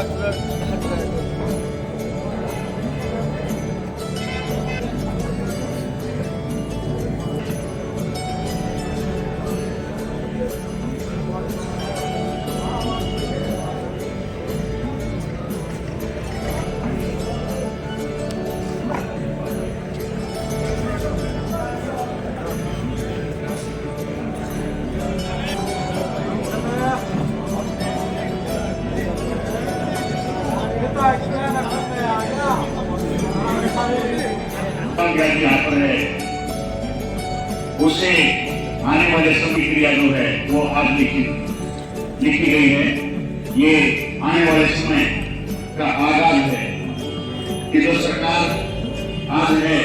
है उसे आने वाले समय क्रिया जो है वो आज लिखी गई है। ये आने वाले समय का आगाज है कि जो सरकार आज है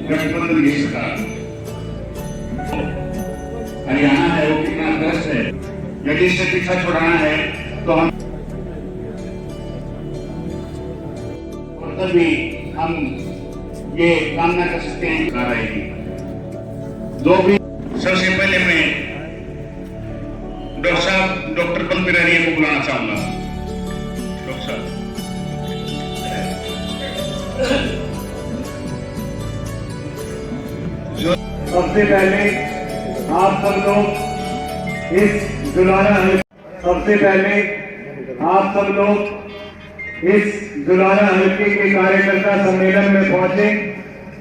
गठबंधन की सरकार, हरियाणा है वो कितना ग्रस्त है। यदि इससे पीछा छुड़ाना है तो हम तभी हम ये कामना कर सकते हैं आ रहेगी। जो भी सबसे पहले मैं डॉक्टर बलबीर आर्य को बुलाना चाहूंगा। डॉक्टर साहब, सबसे पहले आप सब लोग इस जुलाना हल्के के कार्यकर्ता सम्मेलन में पहुंचे।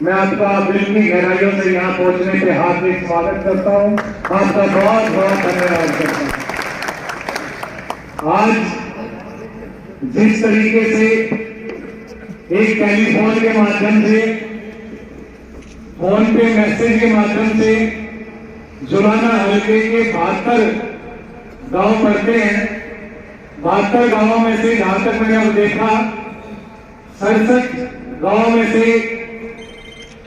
मैं आपका दिल की गहराइयों से यहाँ पहुंचने पे हार्दिक स्वागत करता हूँ। आपका बहुत बहुत धन्यवाद करता हूँ। आज जिस तरीके से एक टेलीफोन के माध्यम से, फोन पे मैसेज के माध्यम से जुलाना हल्के के 72 गांव पड़ते हैं। 72 गांवों में से जहां तक मैंने अब देखा 67 गांवों में से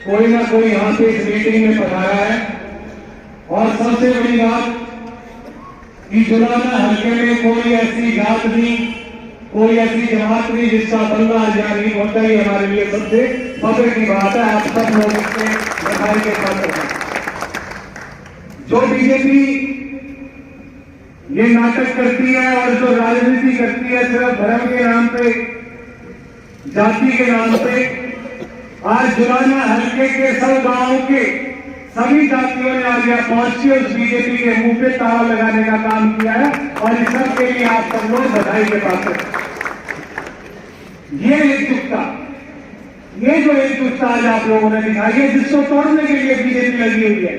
कोई ना कोई यहाँ पे इस मीटिंग में पधारा है। और सबसे बड़ी बात कि जुलाना हल्के में कोई ऐसी जात नहीं, कोई ऐसी जमात नहीं जिसका बंदा जारी होता ही हमारे लिए सबसे फख्र की बात है। आप सब लोग इससे बधाई के पात्र हैं। जो बीजेपी ये नाटक करती है और जो राजनीति करती है सिर्फ धर्म के नाम पे, जाति के नाम पे, आज जुलाना हल्के के सब गांवों के सभी जातियों ने आज यहाँ पहुंच के उस बीजेपी के मुंह पे ताला लगाने का काम किया है। और इस सब के लिए आप सब लोग बधाई के पात्र हैं। ये एकजुटता, ये जो एकजुटता आज आप लोगों ने दिखाई है, जिसको तोड़ने के लिए बीजेपी लगी हुई है।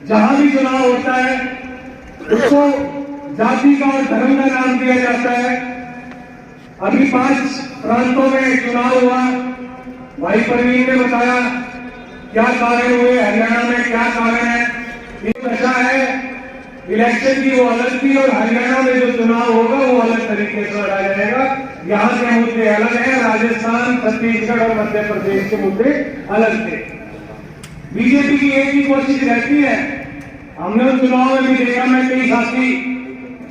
जहां भी चुनाव होता है उसको जाति का और धर्म का नाम दिया जाता है। अभी 5 प्रांतों में चुनाव हुआ, भाई परवीन ने बताया क्या कारण हुए, हरियाणा में क्या कारण है। ये दशा है इलेक्शन की, वो अलग थी, और हरियाणा में जो चुनाव होगा वो अलग तरीके से लड़ा जाएगा। यहाँ के मुद्दे अलग हैं, राजस्थान, छत्तीसगढ़ और मध्य प्रदेश के मुद्दे अलग थे। बीजेपी की एक ही कोशिश रहती है। हमने उस चुनाव में भी देखा, मैं कई साथी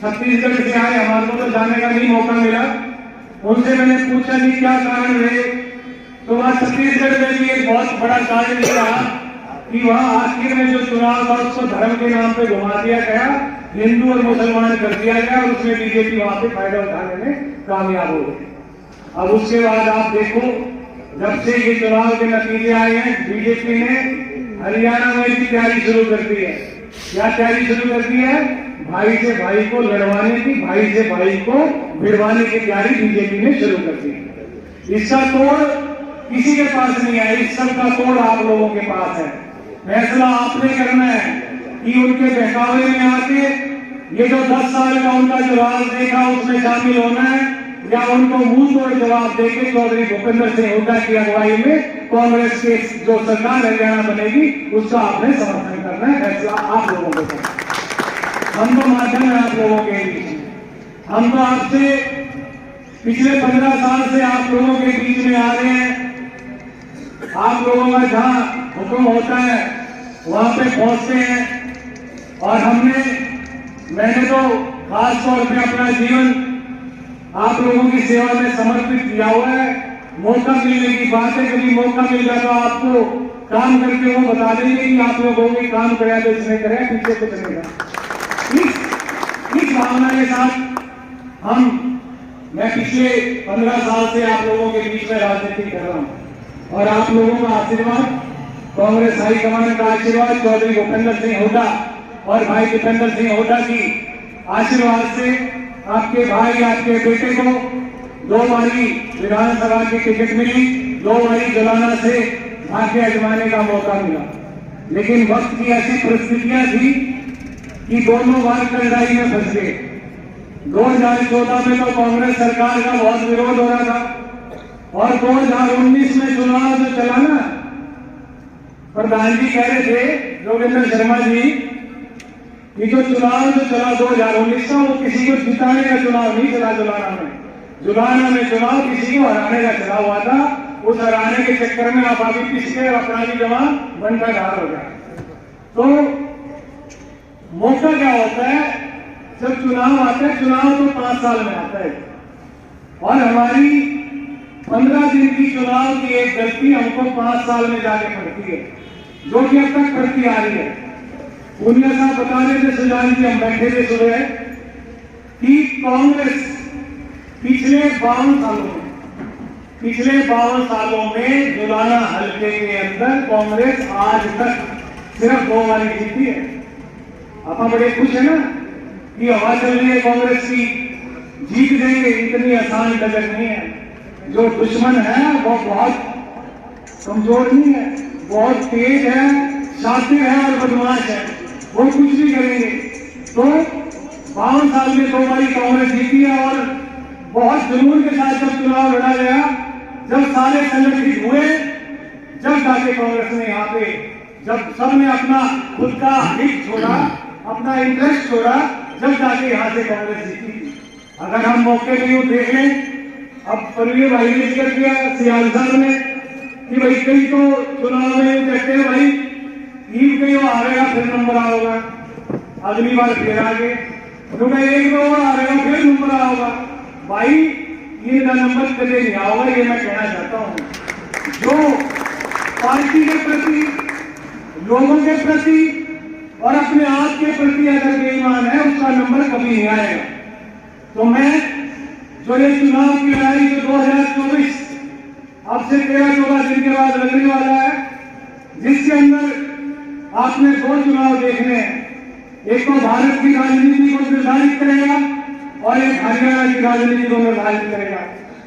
छत्तीसगढ़ से आए, हमारे को तो जाने का नहीं मौका मिला। उनसे मैंने पूछा कि क्या कारण रहे, तो वहां छत्तीसगढ़ में भी एक बहुत बड़ा कारण ये रहा कि वहां आखिर में जो चुनाव था उसको धर्म के नाम पे घुमा दिया गया, हिंदू और मुसलमान कर दिया गया, और उसमें बीजेपी वहां पे फायदा उठाने में कामयाब हो गई। अब उसके बाद आप देखो, जब से ये चुनाव के नतीजे आए हैं, बीजेपी ने हरियाणा में भी तैयारी शुरू कर दी है। क्या तैयारी शुरू कर दी है? भाई से भाई को लड़वाने की, भाई से भाई को भिड़वाने की तैयारी बीजेपी ने शुरू कर दी। इसका तोड़ किसी के पास नहीं है, इस सब का तोड़ आप लोगों के पास है। फैसला आपने करना है कि उनके बहकावे में आके ये जो 10 साल का उनका जो राज देखा उसमें शामिल होना है, या उनको मुंह तोड़ जवाब देके चौधरी भूपेंद्र सिंह हुड्डा की अगुवाई में कांग्रेस की जो सरकार हरियाणा बनेगी उसका आपने समर्थन करना है। फैसला आप लोगों को करना है। हम तो माध्यम है आप लोगों के लिए। हम तो आपसे पिछले 15 साल से आप लोगों के बीच में आ रहे हैं। आप लोगों का जहां हुक्म होता है वहां पे पहुंचते हैं। और मैंने तो खास तौर पे अपना जीवन आप लोगों की सेवा में समर्पित किया हुआ है। मौका मिलने की बात है, कभी मौका मिल जाए तो आपको काम करके वो बता देंगे कि आप लोगों के काम कराया तो इसने कराया, पीछे कुछ नहीं करा। इस भावना के साथ हम मैं पिछले 15 साल से आप लोगों के बीच में राजनीति कर रहा हूं और आप लोगों का आशीर्वाद, कांग्रेस हाईकमान का आशीर्वाद, चौधरी भूपेंद्र सिंह हुड्डा और भाई दीपेंद्र सिंह हुड्डा की आशीर्वाद से आपके भाई, आपके बेटे को 2 बारी विधानसभा की टिकट मिली, 2 बारी जुलाना से भाग्य आजमाने का मौका मिला। लेकिन वक्त की ऐसी परिस्थितियां थी कि दोनों बार लड़ाई में फंस गए। 2014 में तो कांग्रेस सरकार का बहुत विरोध हो रहा था और 2019 में चुनाव जो चला ना, प्रधान जी कह रहे थे, योगेंद्र शर्मा जी, ये जो चुनाव जो चला 2019 का, वो किसी को जिताने का चुनाव नहीं चला। जुलाना में चुनाव किसी को हराने का चला हुआ था। उस हराने के चक्कर में आप अभी पिछले अपराधी जमा बनता ढाल हो गया। तो मौका क्या होता है जब चुनाव आता है? चुनाव तो 5 साल में आता है और हमारी 15 दिन की चुनाव की एक गलती हमको 5 साल में जाके पड़ती है, जो कि अब तक पड़ती आ रही है। पुनिया साहब बता रहे थे, सुजान जी, हम बैठे थे सुबह, कि कांग्रेस पिछले 52 सालों में जुलाना हल्के के अंदर कांग्रेस आज तक सिर्फ 2 बारी जीती है। आप बड़े खुश है ना कि हवा चल रही है कांग्रेस की, जीत जाएंगे, इतनी आसान डगर नहीं है। जो दुश्मन है वो बहुत कमजोर नहीं है, बहुत तेज है, शातिर है और बदमाश है, वो कुछ भी करेंगे। तो 52 साल में 2 बारी कांग्रेस जीती है और बहुत जुनून के साथ जब चुनाव लड़ा गया, जब सारे संगठित हुए, जब जाके कांग्रेस ने यहाँ पे, जब सबने अपना खुद का हित छोड़ा, अपना इंटरेस्ट छोड़ा, जब जाके यहाँ से कांग्रेस जीती। अगर हम मौके पे यूं देख लें, अब परवीन भाई ने जिक्र किया, सियाल साहब ने, कि भाई कई तो चुनाव में कहते हैं भाई ईद कहीं वो हारेगा फिर नंबर आओगा, अगली बार फिर आगे, क्योंकि 1-2 बार हारेगा फिर नंबर आओगा। भाई ये नंबर कभी नहीं आओगा, ये मैं कहना चाहता हूं। जो पार्टी के प्रति, लोगों के प्रति और अपने आप के प्रति अगर बेईमान है, उसका नंबर कभी नहीं आएगा। तो मैं जो ये चुनाव की लड़ाई जो 2024 अब से 13-14 दिन के बाद लगने वाला है, जिसके अंदर आपने 2 चुनाव देखने हैं, एक तो भारत की राजनीति को निर्धारित करेगा और एक हरियाणा की राजनीति को निर्धारित करेगा।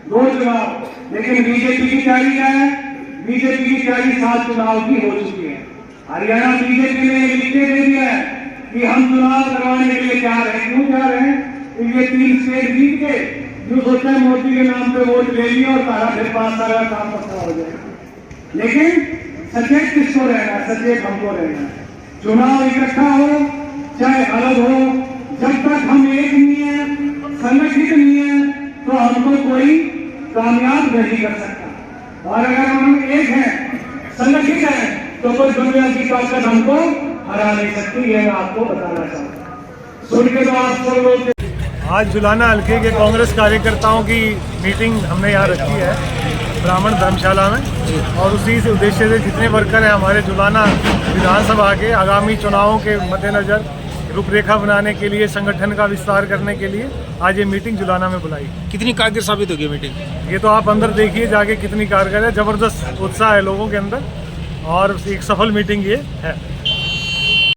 2 चुनाव, लेकिन बीजेपी की तैयारी क्या है? बीजेपी की तैयारी 7 चुनाव की हो चुकी है। हरियाणा बीजेपी ने लिख के दे दिया है कि हम चुनाव करवाने के लिए तैयार हैं। क्यों तैयार हैं? ये 3 स्टेट जीत के जो सोचते हैं मोदी के नाम पे वोट ले लिया और तारा फिर 5 साल का काम पक्का हो जाएगा। लेकिन सचेत किसको रहना है? सचेत हमको रहना है। चुनाव इकट्ठा हो चाहे अलग हो, जब तक हम एक नहीं है, संगठित नहीं है, तो हमको कोई कामयाब नहीं कर सकता। और अगर हम एक हैं, संगठित हैं, तो कोई दुनिया की ताकत हमको हरा नहीं सकती। ये मैं आपको बताना चाहता हूँ। सुन के तो आप सब लोग। आज जुलाना हल्के के कांग्रेस कार्यकर्ताओं की मीटिंग हमने यहाँ रखी है ब्राह्मण धर्मशाला में, और उसी से उद्देश्य से जितने वर्कर हैं हमारे जुलाना विधानसभा के आगामी चुनावों के मद्देनज़र रूपरेखा बनाने के लिए, संगठन का विस्तार करने के लिए आज ये मीटिंग जुलाना में बुलाई। कितनी कारगर साबित होगी मीटिंग? ये तो आप अंदर देखिए जाके कितनी कारगर है। ज़बरदस्त उत्साह है लोगों के अंदर और एक सफल मीटिंग ये है।